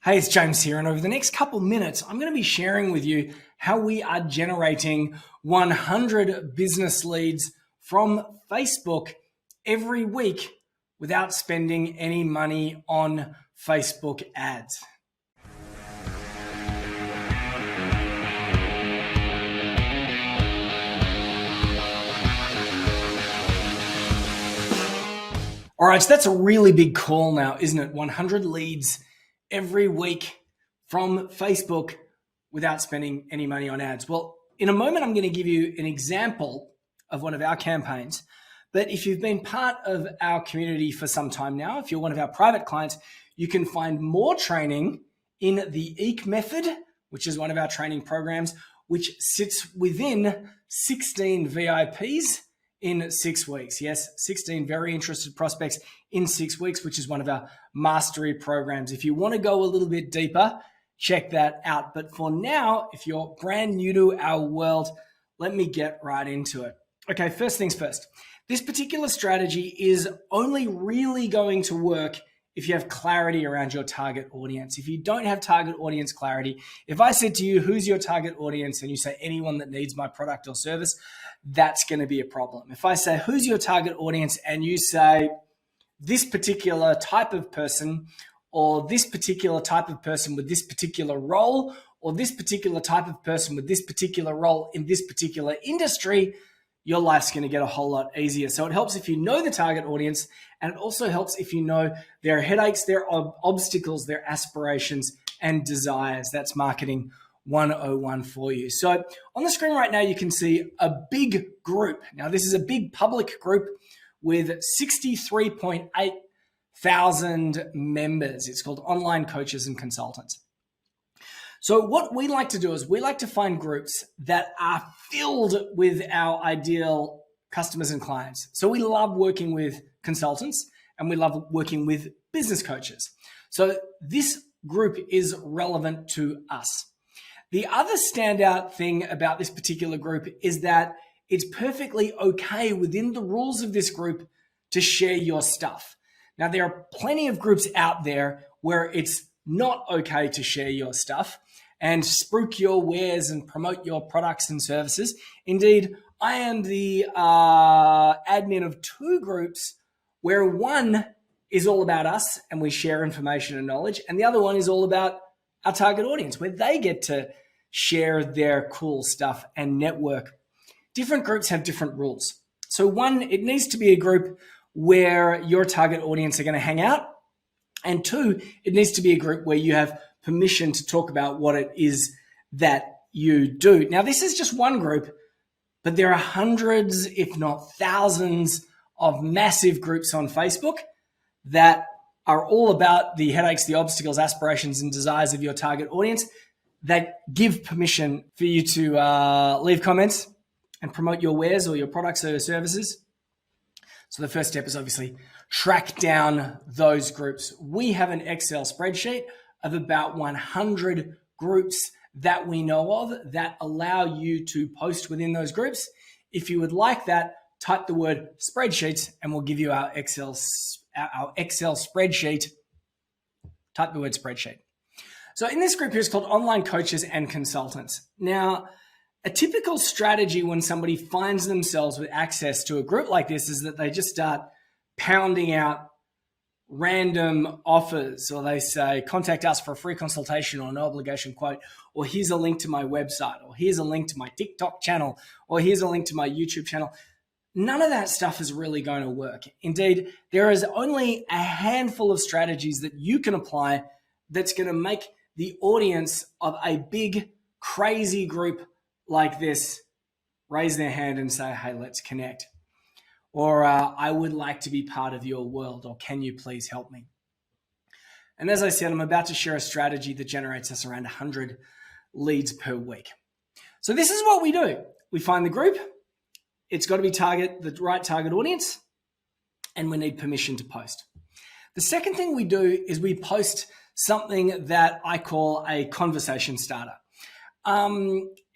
Hey, it's James here, and over the next couple minutes, I'm going to be sharing with you how we are generating 100 business leads from Facebook every week without spending any money on Facebook ads. All right, so that's a really big call now, isn't it? 100 leads every week from Facebook without spending any money on ads. Well, in a moment, I'm going to give you an example of one of our campaigns. But if you've been part of our community for some time now, if you're one of our private clients, you can find more training in the EEK method, which is one of our training programs, which sits within 16 VIPs in 6 weeks. Yes, 16 very interested prospects in 6 weeks, which is one of our mastery programs. If you want to go a little bit deeper, check that out. But for now, if you're brand new to our world, let me get right into it. Okay, first things first. This particular strategy is only really going to work if you have clarity around your target audience. If you don't have target audience clarity, if I said to you, who's your target audience? And you say anyone that needs my product or service, that's going to be a problem. If I say, who's your target audience? And you say this particular type of person, or this particular type of person with this particular role, or this particular type of person with this particular role in this particular industry, your life's going to get a whole lot easier. So it helps if you know the target audience, and it also helps if you know their headaches, their obstacles, their aspirations and desires. That's marketing 101 for you. So on the screen right now, you can see a big group. Now, this is a big public group with 63.8 thousand members. It's called Online Coaches and Consultants. So what we like to do is we like to find groups that are filled with our ideal customers and clients. So we love working with consultants and we love working with business coaches. So this group is relevant to us. The other standout thing about this particular group is that it's perfectly okay within the rules of this group to share your stuff. Now, there are plenty of groups out there where it's not okay to share your stuff and spruik your wares and promote your products and services. Indeed, I am the admin of 2 groups where one is all about us and we share information and knowledge, and the other one is all about our target audience, where they get to share their cool stuff and network. Different groups have different rules. So one, it needs to be a group where your target audience are going to hang out. And 2, it needs to be a group where you have permission to talk about what it is that you do. Now, this is just one group, but there are hundreds, if not thousands, of massive groups on Facebook that are all about the headaches, the obstacles, aspirations, and desires of your target audience, that give permission for you to leave comments and promote your wares or your products or your services. So the first step is obviously track down those groups. We have an Excel spreadsheet of about 100 groups that we know of that allow you to post within those groups. If you would like that, type the word spreadsheets and we'll give you our Excel spreadsheet. Type the word spreadsheet. So in this group here, it's called Online Coaches and Consultants. Now, a typical strategy when somebody finds themselves with access to a group like this is that they just start pounding out random offers, or they say, contact us for a free consultation or no obligation quote, or here's a link to my website, or here's a link to my TikTok channel, or here's a link to my YouTube channel. None of that stuff is really going to work. Indeed, there is only a handful of strategies that you can apply that's going to make the audience of a big, crazy group like this raise their hand and say, hey, let's connect. Or I would like to be part of your world, or can you please help me? And as I said, I'm about to share a strategy that generates us around 100 leads per week. So this is what we do. We find the group. It's got to be the right target audience, and we need permission to post. The second thing we do is we post something that I call a conversation starter.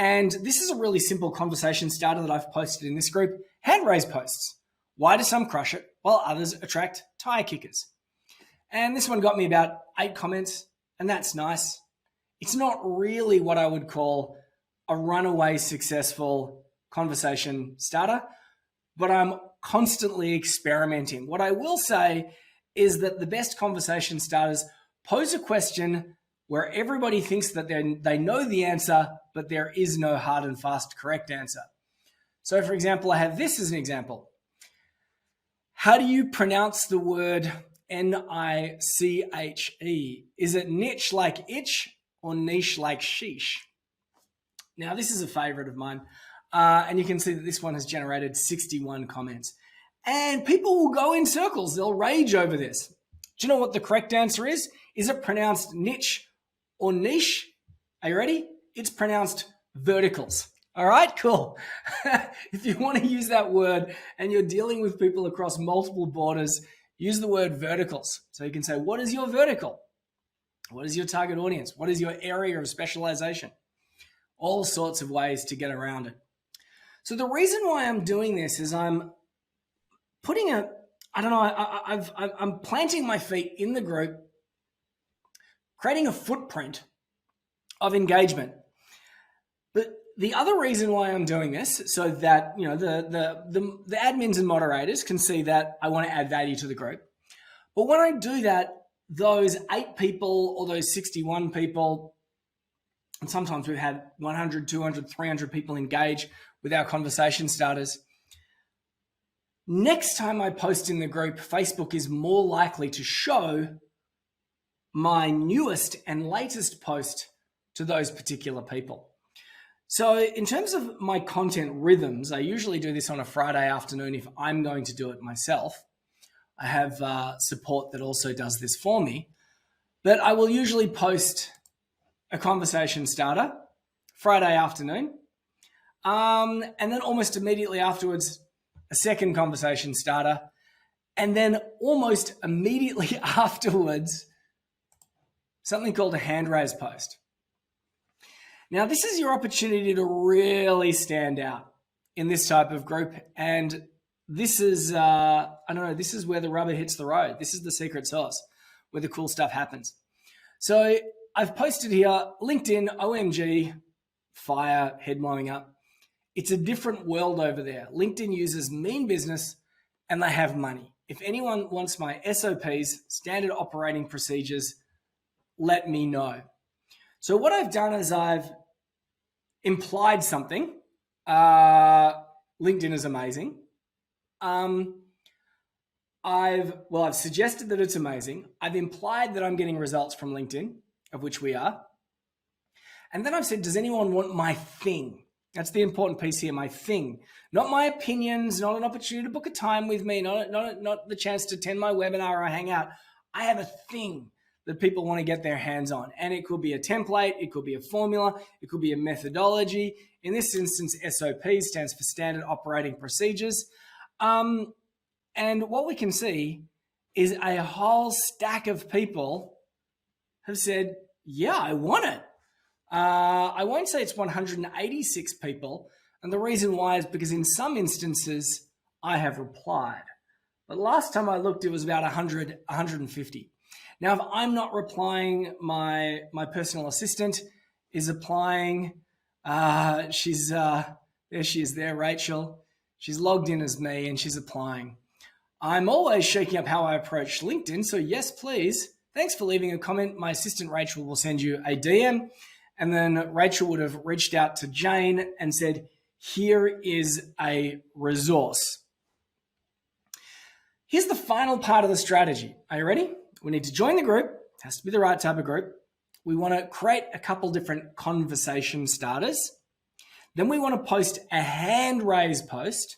And this is a really simple conversation starter that I've posted in this group. Hand raise posts. Why do some crush it while others attract tire kickers? And this one got me about 8 comments and that's nice. It's not really what I would call a runaway successful conversation starter, but I'm constantly experimenting. What I will say is that the best conversation starters pose a question where everybody thinks that they know the answer, but there is no hard and fast correct answer. So for example, I have this as an example. How do you pronounce the word Niche? Is it niche like itch or niche like sheesh? Now, this is a favorite of mine. And you can see that this one has generated 61 comments. And people will go in circles. They'll rage over this. Do you know what the correct answer is? Is it pronounced niche or niche? Are you ready? It's pronounced verticals. All right, cool. If you want to use that word and you're dealing with people across multiple borders, use the word verticals. So you can say, what is your vertical? What is your target audience? What is your area of specialization? All sorts of ways to get around it. So the reason why I'm doing this is I'm putting I'm planting my feet in the group, creating a footprint of engagement. But the other reason why I'm doing this, so that the admins and moderators can see that I want to add value to the group. But when I do that, those 8 people or those 61 people, and sometimes we've had 100, 200, 300 people engage with our conversation starters. Next time I post in the group, Facebook is more likely to show my newest and latest post to those particular people. So in terms of my content rhythms, I usually do this on a Friday afternoon if I'm going to do it myself. I have support that also does this for me, but I will usually post a conversation starter Friday afternoon. And then almost immediately afterwards, a second conversation starter. And then almost immediately afterwards, something called a hand raise post. Now, this is your opportunity to really stand out in this type of group. And this is, this is where the rubber hits the road. This is the secret sauce where the cool stuff happens. So I've posted here, LinkedIn, OMG, fire, head blowing up. It's a different world over there. LinkedIn uses mean business and they have money. If anyone wants my SOPs, standard operating procedures, let me know. So what I've done is I've implied something. LinkedIn is amazing. I've suggested that it's amazing. I've implied that I'm getting results from LinkedIn, of which we are. And then I've said, does anyone want my thing? That's the important piece here, my thing. Not my opinions, not an opportunity to book a time with me, not the chance to attend my webinar or hang out. I have a thing that people want to get their hands on. And it could be a template, it could be a formula, it could be a methodology. In this instance, SOP stands for Standard Operating Procedures. And what we can see is a whole stack of people have said, yeah, I want it. I won't say it's 186 people. And the reason why is because in some instances, I have replied. But last time I looked, it was about 100, 150. Now, if I'm not replying, my personal assistant is applying. There she is there, Rachel. She's logged in as me and she's applying. I'm always shaking up how I approach LinkedIn. So yes, please. Thanks for leaving a comment. My assistant, Rachel, will send you a DM. And then Rachel would have reached out to Jane and said, here is a resource. Here's the final part of the strategy. Are you ready? We need to join the group. It has to be the right type of group. We want to create a couple different conversation starters. Then we want to post a hand raise post.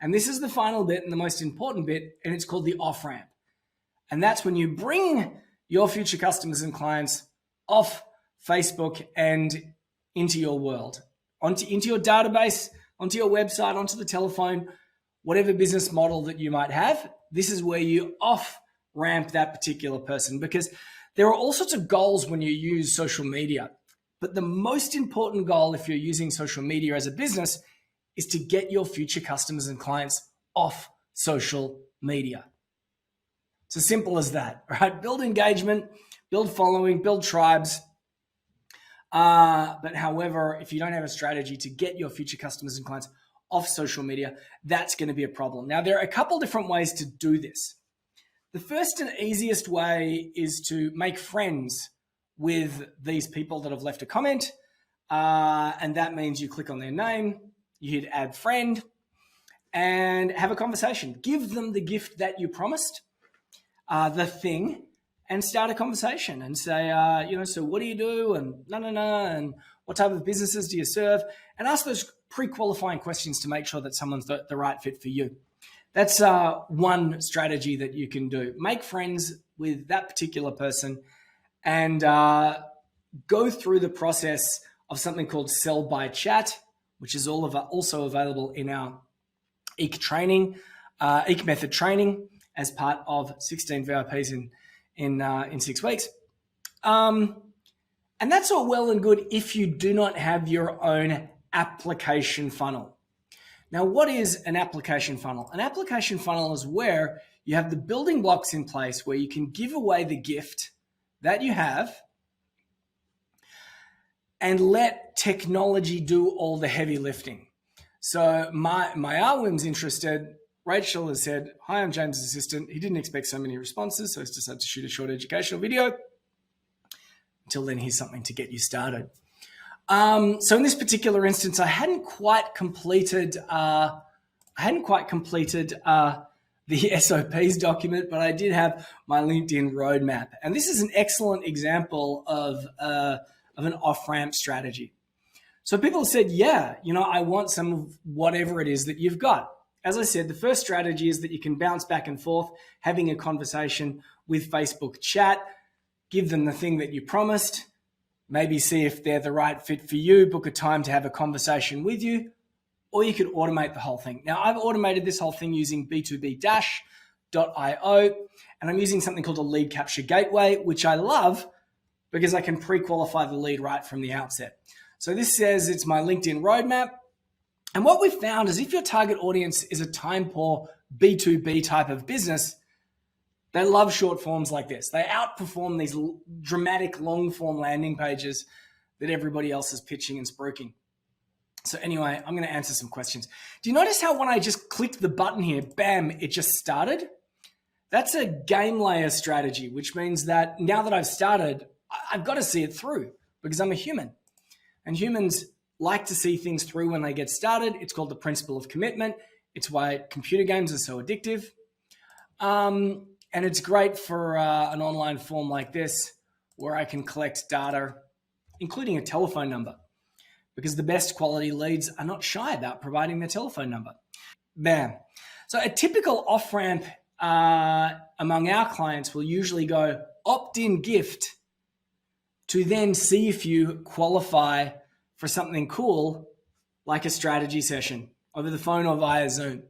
And this is the final bit and the most important bit, and it's called the off-ramp. And that's when you bring your future customers and clients off Facebook and into your world, into your database, onto your website, onto the telephone, whatever business model that you might have. This is where you off-ramp that particular person, because there are all sorts of goals when you use social media. But the most important goal if you're using social media as a business is to get your future customers and clients off social media. It's as simple as that, right? Build engagement, build following, build tribes. But however, if you don't have a strategy to get your future customers and clients off social media, that's going to be a problem. Now, there are a couple different ways to do this. The first and easiest way is to make friends with these people that have left a comment. And that means you click on their name, you hit add friend, and have a conversation. Give them the gift that you promised, the thing, and start a conversation and say, so what do you do? And and what type of businesses do you serve? And ask those pre-qualifying questions to make sure that someone's the right fit for you. That's one strategy that you can do. Make friends with that particular person and go through the process of something called Sell by Chat, which is also available in our EEC method training as part of 16 VIPs in 6 weeks. And that's all well and good if you do not have your own application funnel. Now, what is an application funnel? An application funnel is where you have the building blocks in place where you can give away the gift that you have and let technology do all the heavy lifting. So my RWIM's interested. Rachel has said, hi, I'm James' assistant. He didn't expect so many responses, so he's decided to shoot a short educational video. Until then, here's something to get you started. So in this particular instance, I hadn't quite completed the SOPs document, but I did have my LinkedIn roadmap. And this is an excellent example of an off-ramp strategy. So people said, I want some of whatever it is that you've got. As I said, the first strategy is that you can bounce back and forth, having a conversation with Facebook chat, give them the thing that you promised, maybe see if they're the right fit for you, book a time to have a conversation with you, or you could automate the whole thing. Now, I've automated this whole thing using B2B-Dash.io, and I'm using something called a lead capture gateway, which I love because I can pre-qualify the lead right from the outset. So this says it's my LinkedIn roadmap. And what we've found is if your target audience is a time-poor B2B type of business, they love short forms like this. They outperform these dramatic long-form landing pages that everybody else is pitching and spruiking. So anyway, I'm going to answer some questions. Do you notice how when I just clicked the button here, bam, it just started? That's a game layer strategy, which means that now that I've started, I've got to see it through because I'm a human. And humans like to see things through when they get started. It's called the principle of commitment. It's why computer games are so addictive. And it's great for an online form like this where I can collect data, including a telephone number, because the best quality leads are not shy about providing their telephone number. Bam. So a typical off-ramp among our clients will usually go opt-in gift to then see if you qualify for something cool like a strategy session over the phone or via Zoom.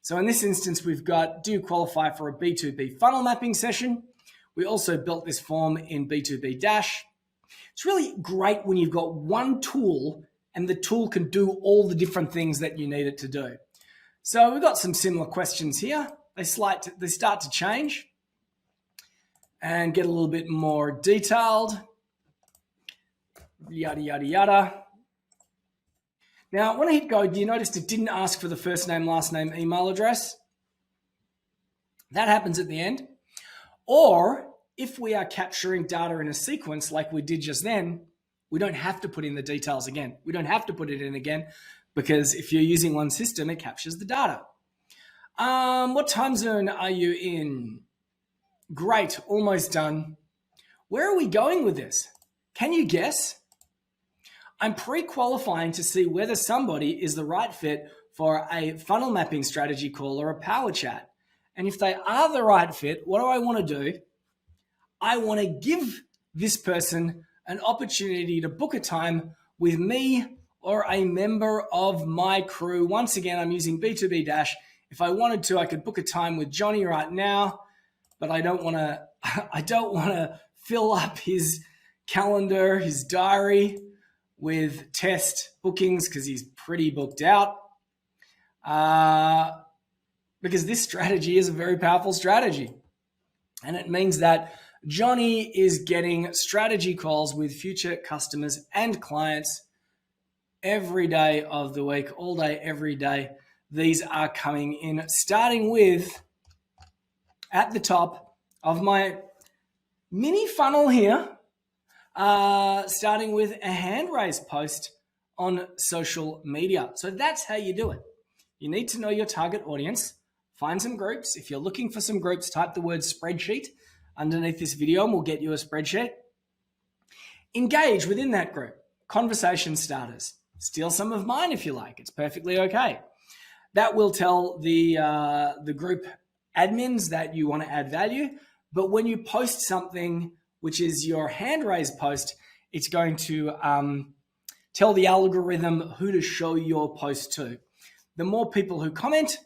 So in this instance, we've got, do you qualify for a B2B funnel mapping session? We also built this form in B2B Dash. It's really great when you've got one tool and the tool can do all the different things that you need it to do. So we've got some similar questions here. They start to change and get a little bit more detailed. Yada, yada, yada. Now, when I hit go, do you notice it didn't ask for the first name, last name, email address? That happens at the end. Or if we are capturing data in a sequence like we did just then, we don't have to put in the details again. We don't have to put it in again because if you're using one system, it captures the data. What time zone are you in? Great, almost done. Where are we going with this? Can you guess? I'm pre-qualifying to see whether somebody is the right fit for a funnel mapping strategy call or a power chat. And if they are the right fit, what do I want to do? I want to give this person an opportunity to book a time with me or a member of my crew. Once again, I'm using B2B Dash. If I wanted to, I could book a time with Johnny right now, but I don't want to fill up his calendar, his diary with test bookings because he's pretty booked out. Because this strategy is a very powerful strategy. And it means that Johnny is getting strategy calls with future customers and clients every day of the week, all day, every day. These are coming in, starting with, at the top of my mini funnel here, starting with a hand raise post on social media. So that's how you do it. You need to know your target audience, find some groups. If you're looking for some groups, type the word spreadsheet underneath this video and we'll get you a spreadsheet. Engage within that group. Conversation starters. Steal some of mine if you like. It's perfectly okay. That will tell the group admins that you want to add value. But when you post something, which is your hand raise post, it's going to tell the algorithm who to show your post to. The more people who comment,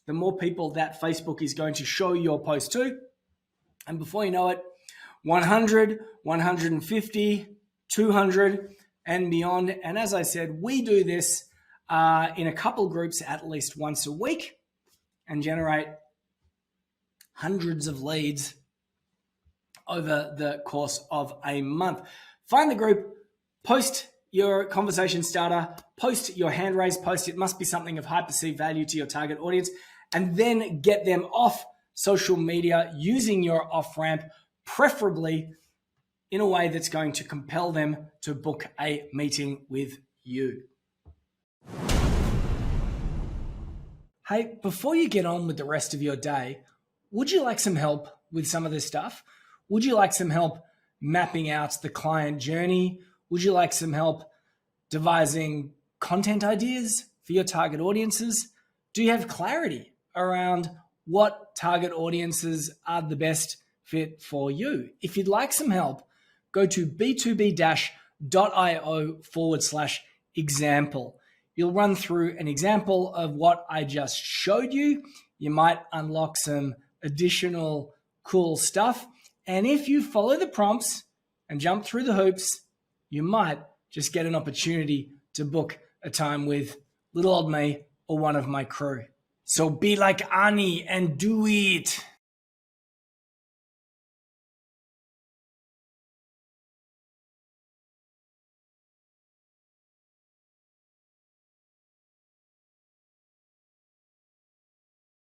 the more people that Facebook is going to show your post to. And before you know it, 100, 150, 200 and beyond. And as I said, we do this in a couple groups at least once a week and generate hundreds of leads over the course of a month. Find the group, post your conversation starter, post your hand raise post. It must be something of high perceived value to your target audience, and then get them off social media using your off ramp, preferably in a way that's going to compel them to book a meeting with you. Hey, before you get on with the rest of your day, would you like some help with some of this stuff? Would you like some help mapping out the client journey? Would you like some help devising content ideas for your target audiences? Do you have clarity around what target audiences are the best fit for you? If you'd like some help, go to b2b-io/example. You'll run through an example of what I just showed you. You might unlock some additional cool stuff. And if you follow the prompts and jump through the hoops, you might just get an opportunity to book a time with little old me or one of my crew. So be like Ani and do it.